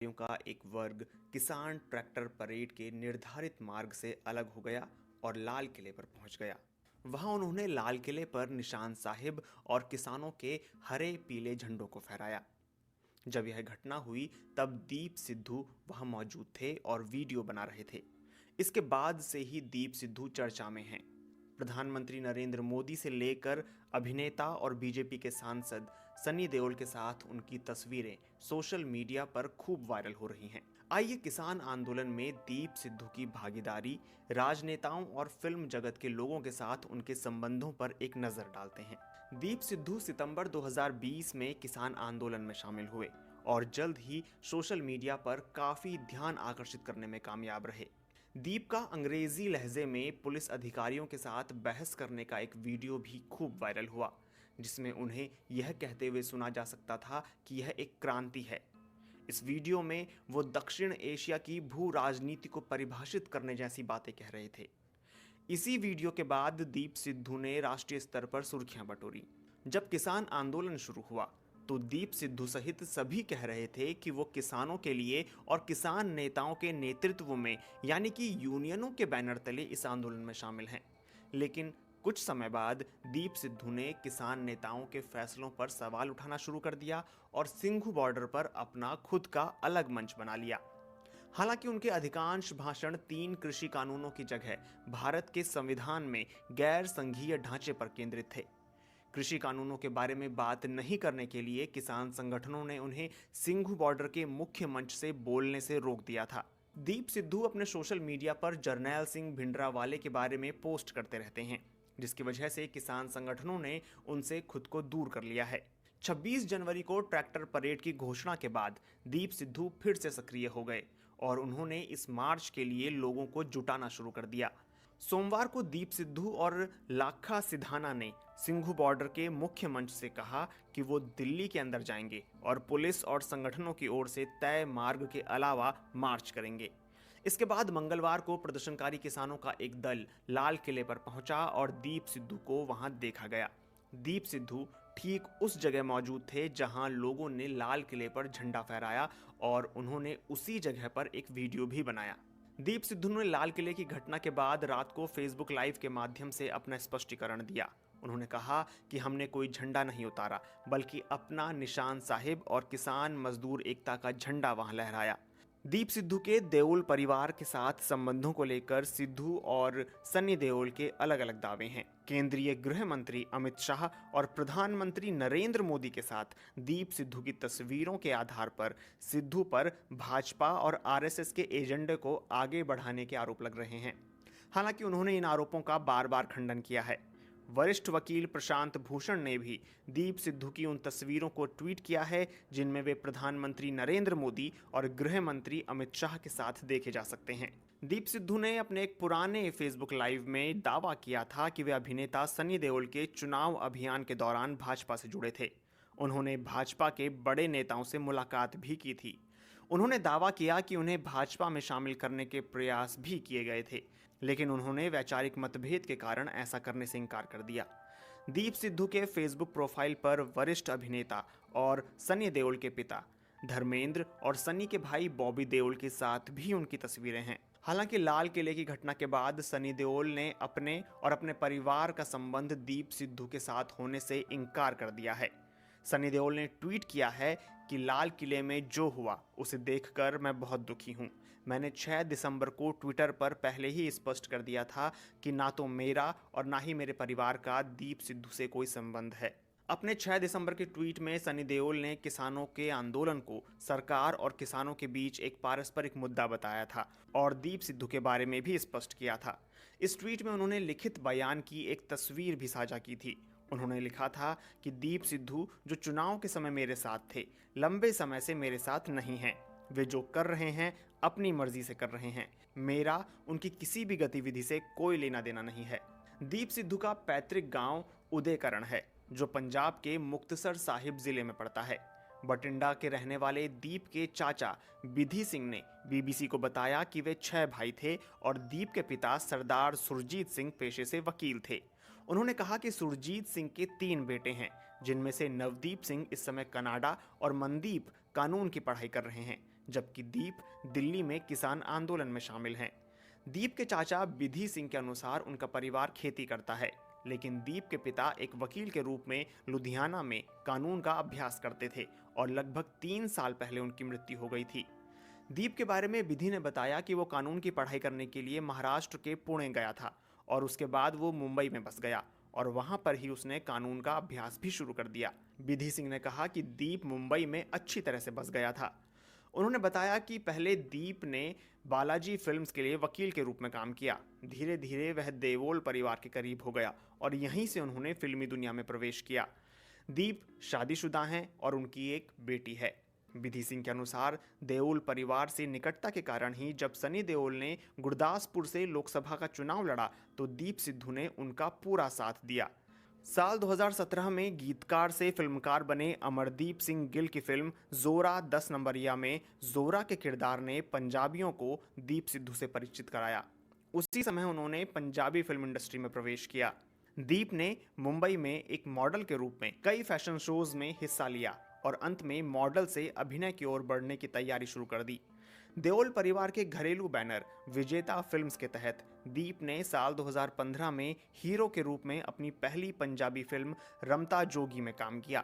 का एक वर्ग किसान ट्रैक्टर परेड के निर्धारित मार्ग से अलग हो गया और लाल किले पर पहुंच गया। वहां उन्होंने लाल किले पर निशान साहिब और किसानों के हरे पीले झंडों को फहराया। जब यह घटना हुई तब दीप सिद्धू वहां मौजूद थे और वीडियो बना रहे थे। इसके बाद से ही दीप सिद्धू चर्चा में हैं। प्रधानमंत्री नरेंद्र मोदी से लेकर अभिनेता और बीजेपी के सांसद सनी देओल के साथ उनकी तस्वीरें सोशल मीडिया पर खूब वायरल हो रही हैं। आइए किसान आंदोलन में दीप सिद्धू की भागीदारी, राजनेताओं और फिल्म जगत के लोगों के साथ उनके संबंधों पर एक नजर डालते हैं। दीप सिद्धू सितंबर 2020 में किसान आंदोलन में शामिल हुए और जल्द ही सोशल मीडिया पर काफी ध्यान आकर्षित करने में कामयाब रहे। दीप का अंग्रेजी लहजे में पुलिस अधिकारियों के साथ बहस करने का एक वीडियो भी खूब वायरल हुआ, जिसमें उन्हें यह कहते हुए सुना जा सकता था कि यह एक क्रांति है। इस वीडियो में वो दक्षिण एशिया की भू राजनीति को परिभाषित करने जैसी बातें कह रहे थे। इसी वीडियो के बाद दीप सिद्धू ने राष्ट्रीय स्तर पर सुर्खियां बटोरी। जब किसान आंदोलन शुरू हुआ तो दीप सिद्धू सहित सभी कह रहे थे कि वो किसानों के लिए और किसान नेताओं के नेतृत्व में यानी कि यूनियनों के बैनर तले इस आंदोलन में शामिल हैं। लेकिन कुछ समय बाद दीप सिद्धू ने किसान नेताओं के फैसलों पर सवाल उठाना शुरू कर दिया और सिंघू बॉर्डर पर अपना खुद का अलग मंच बना लिया। हालांकि उनके अधिकांश भाषण 3 कृषि कानूनों की जगह भारत के संविधान में गैर संघीय ढांचे पर केंद्रित थे। कृषि कानूनों के बारे में बात नहीं करने के लिए किसान संगठनों ने उन्हें सिंघू बॉर्डर के मुख्य मंच से बोलने से रोक दिया था। दीप सिद्धू अपने सोशल मीडिया पर जर्नैल सिंह भिंडरावाले के बारे में पोस्ट करते रहते हैं, जिसकी वजह से किसान संगठनों ने उनसे खुद को दूर कर लिया है। 26 जनवरी को ट्रैक्टर परेड की घोषणा के बाद दीप सिद्धू फिर से सक्रिय हो गए और उन्होंने इस मार्च के लिए लोगों को जुटाना शुरू कर दिया। सोमवार को दीप सिद्धू और लाखा सिधाना ने सिंघू बॉर्डर के मुख्य मंच से कहा कि वो दिल्ली के अंदर जाएंगे और पुलिस और संगठनों की ओर से तय मार्ग के अलावा मार्च करेंगे। इसके बाद मंगलवार को प्रदर्शनकारी किसानों का एक दल लाल किले पर पहुंचा और दीप सिद्धू को वहां देखा गया। दीप सिद्धू ठीक उस जगह मौजूद थे जहां लोगों ने लाल किले पर झंडा फहराया और उन्होंने उसी जगह पर एक वीडियो भी बनाया। दीप सिद्धू ने लाल किले की घटना के बाद रात को फेसबुक लाइव के माध्यम से अपना स्पष्टीकरण दिया। उन्होंने कहा कि हमने कोई झंडा नहीं उतारा, बल्कि अपना निशान साहिब और किसान मजदूर एकता का झंडा वहां लहराया। दीप सिद्धू के देओल परिवार के साथ संबंधों को लेकर सिद्धू और सनी देओल के अलग अलग दावे हैं। केंद्रीय गृह मंत्री अमित शाह और प्रधानमंत्री नरेंद्र मोदी के साथ दीप सिद्धू की तस्वीरों के आधार पर सिद्धू पर भाजपा और आरएसएस के एजेंडे को आगे बढ़ाने के आरोप लग रहे हैं। हालांकि उन्होंने इन आरोपों का बार बार खंडन किया है। वरिष्ठ वकील प्रशांत भूषण ने भी दीप सिद्धू की उन तस्वीरों को ट्वीट किया है जिनमें वे प्रधानमंत्री नरेंद्र मोदी और गृह मंत्री अमित शाह के साथ देखे जा सकते हैं। दीप सिद्धू ने अपने एक पुराने फेसबुक लाइव में दावा किया था कि वे अभिनेता सनी देओल के चुनाव अभियान के दौरान भाजपा से जुड़े थे। उन्होंने भाजपा के बड़े नेताओं से मुलाकात भी की थी। उन्होंने दावा किया कि उन्हें भाजपा में शामिल करने के प्रयास भी किए गए थे, लेकिन उन्होंने वैचारिक मतभेद के कारण ऐसा करने से इनकार कर दिया। दीप सिद्धू के फेसबुक प्रोफाइल पर वरिष्ठ अभिनेता और सनी देओल के पिता धर्मेंद्र और सनी के भाई बॉबी देओल के साथ भी उनकी तस्वीरें हैं। हालांकि लाल किले की घटना के बाद सनी देओल ने अपने और अपने परिवार का संबंध दीप सिद्धू के साथ होने से इनकार कर दिया है। सनी देओल ने ट्वीट किया है कि लाल किले में जो हुआ उसे देखकर मैं बहुत दुखी हूं। मैंने 6 दिसंबर को ट्विटर पर पहले ही स्पष्ट कर दिया था कि ना तो मेरा और ना ही मेरे परिवार का दीप सिद्धू से कोई संबंध है। अपने 6 दिसंबर के ट्वीट में सनी देओल ने किसानों के आंदोलन को सरकार और किसानों के बीच एक पारस्परिक मुद्दा बताया था और दीप सिद्धू के बारे में भी स्पष्ट किया था। इस ट्वीट में उन्होंने लिखित बयान की एक तस्वीर भी साझा की थी। उन्होंने लिखा था कि दीप सिद्धू जो चुनाव के समय मेरे साथ थे, लंबे समय से मेरे साथ नहीं हैं। वे जो कर रहे हैं अपनी मर्जी से कर रहे हैं। मेरा उनकी किसी भी गतिविधि से कोई लेना देना नहीं है। दीप सिद्धू का पैतृक गांव उदयकरण है, जो पंजाब के मुक्तसर साहिब जिले में पड़ता है। बठिंडा के रहने वाले दीप के चाचा विधि सिंह ने बीबीसी को बताया कि वे 6 भाई थे और दीप के पिता सरदार सुरजीत सिंह पेशे से वकील थे। उन्होंने कहा कि सुरजीत सिंह के 3 बेटे हैं, जिनमें से नवदीप सिंह इस समय कनाडा और मनदीप कानून की पढ़ाई कर रहे हैं। जबकि दीप दिल्ली में किसान आंदोलन में शामिल हैं। दीप के चाचा विधि सिंह के अनुसार उनका परिवार खेती करता है, लेकिन दीप के पिता एक वकील के रूप में लुधियाना में कानून का अभ्यास करते थे और लगभग 3 साल पहले उनकी मृत्यु हो गई थी। दीप के बारे में विधि ने बताया कि वो कानून की पढ़ाई करने के लिए महाराष्ट्र के पुणे गया था और उसके बाद वो मुंबई में बस गया और वहां पर ही उसने कानून का अभ्यास भी शुरू कर दिया। विधि सिंह ने कहा कि दीप मुंबई में अच्छी तरह से बस गया था। उन्होंने बताया कि पहले दीप ने बालाजी फिल्म्स के लिए वकील के रूप में काम किया। धीरे धीरे वह देओल परिवार के करीब हो गया और यहीं से उन्होंने फिल्मी दुनिया में प्रवेश किया। दीप शादीशुदा हैं और उनकी एक बेटी है। विधि सिंह के अनुसार देओल परिवार से निकटता के कारण ही जब सनी देओल ने गुरदासपुर से लोकसभा का चुनाव लड़ा तो दीप सिद्धू ने उनका पूरा साथ दिया। साल 2017 में गीतकार से फिल्मकार बने अमरदीप सिंह गिल की फिल्म जोरा 10 नंबरिया में जोरा के किरदार ने पंजाबियों को दीप सिद्धू से परिचित कराया। उसी समय उन्होंने पंजाबी फिल्म इंडस्ट्री में प्रवेश किया। दीप ने मुंबई में एक मॉडल के रूप में कई फैशन शोज में हिस्सा लिया और अंत में मॉडल से अभिनय की ओर बढ़ने की तैयारी शुरू कर दी। देओल परिवार के घरेलू बैनर विजेता फिल्म्स के तहत दीप ने साल 2015 में हीरो के रूप में अपनी पहली पंजाबी फिल्म रमता जोगी में काम किया।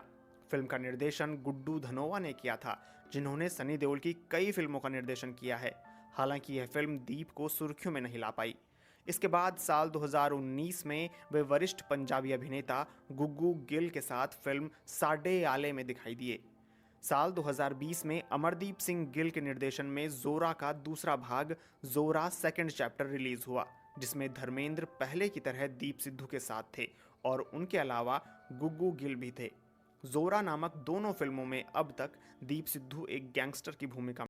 फिल्म का निर्देशन गुड्डू धनोवा ने किया था, जिन्होंने सनी देओल की कई फिल्मों का निर्देशन किया है। हालांकि यह फिल्म दीप को सुर्खियों में नहीं ला पाई। इसके बाद साल 2019 में वे वरिष्ठ पंजाबी अभिनेता गुग्गू गिल के साथ फिल्म साडे आले में दिखाई दिए। साल 2020 में अमरदीप सिंह गिल के निर्देशन में जोरा का दूसरा भाग जोरा सेकंड चैप्टर रिलीज हुआ, जिसमें धर्मेंद्र पहले की तरह दीप सिद्धू के साथ थे और उनके अलावा गुग्गू गिल भी थे। जोरा नामक दोनों फिल्मों में अब तक दीप सिद्धू एक गैंगस्टर की भूमिका